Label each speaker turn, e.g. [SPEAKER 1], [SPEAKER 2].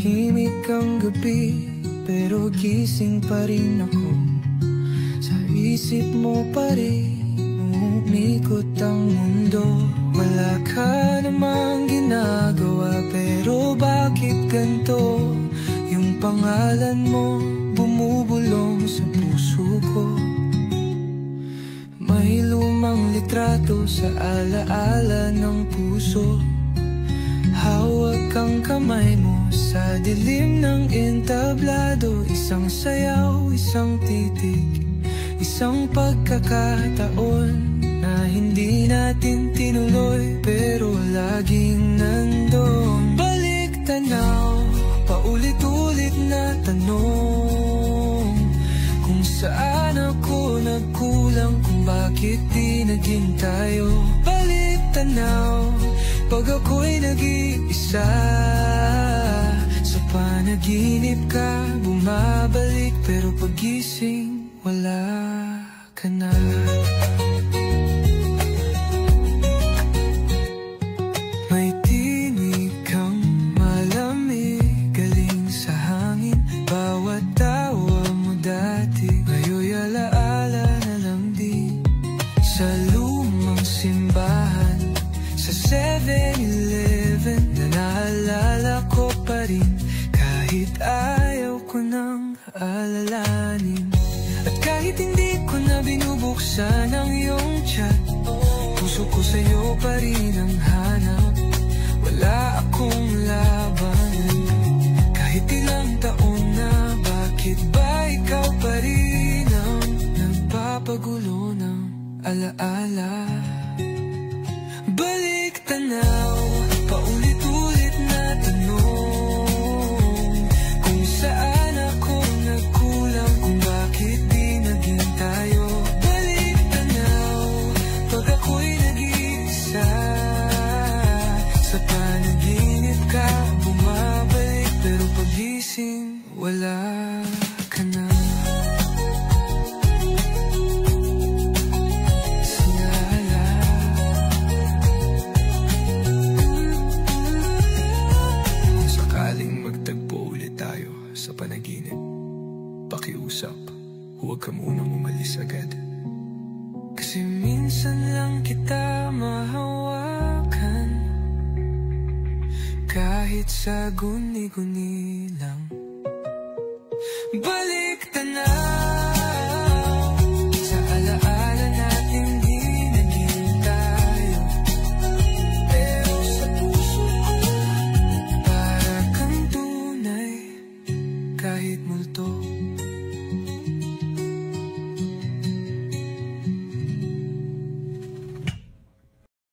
[SPEAKER 1] Tahimik ang gabi, pero gising pa rin ako. Sa isip mo pa rin umikot ang mundo. Wala ka namang ginagawa, pero bakit ganito? Yung pangalan mo bumubulong sa puso ko. May lumang litrato sa alaala ng puso. Hawak ang kamay mo sa dilim ng entablado. Isang sayaw, isang titig, isang pagkakataon na hindi natin tinuloy, pero laging nandun. Balik tanaw, paulit-ulit na tanong, kung saan ako nagkulang, kung bakit di naging tayo. Balik tanaw, pag ako'y nag-iisa, sa panaginip ka bumabalik, pero pagising wala ka na. May tinig kang malamig galing sa hangin. Bawat tawa mo dati ngayon'y alaala na lang din. Sa lumang simbahan, sa 7-Eleven, na naalala ko pa rin, kahit ayaw ko nang alalanin. At kahit hindi ko na binubuksan ang iyong chat, puso ko sa'yo pa rin ang hanap. Wala akong labanan, kahit ilang taon na. Bakit ba ikaw pa rin ang nagpapagulo ng alaala? Balik tanaw, paulit-ulit na tanong, kung saan ako nagkulang, kung bakit di naging tayo. Balik tanaw, pag ako'y nag-iisa, sa panaginip ka bumabalik, pero pagising wala ka na. Sa panaginip, pakiusap, huwag ka munang umalis agad. Kasi minsan lang kita mahawakan, kahit sa guni-guni lang. Balik tanaw, sa alaala natin di naging tayo, pero sa puso ko para kang tunay, kahit multo.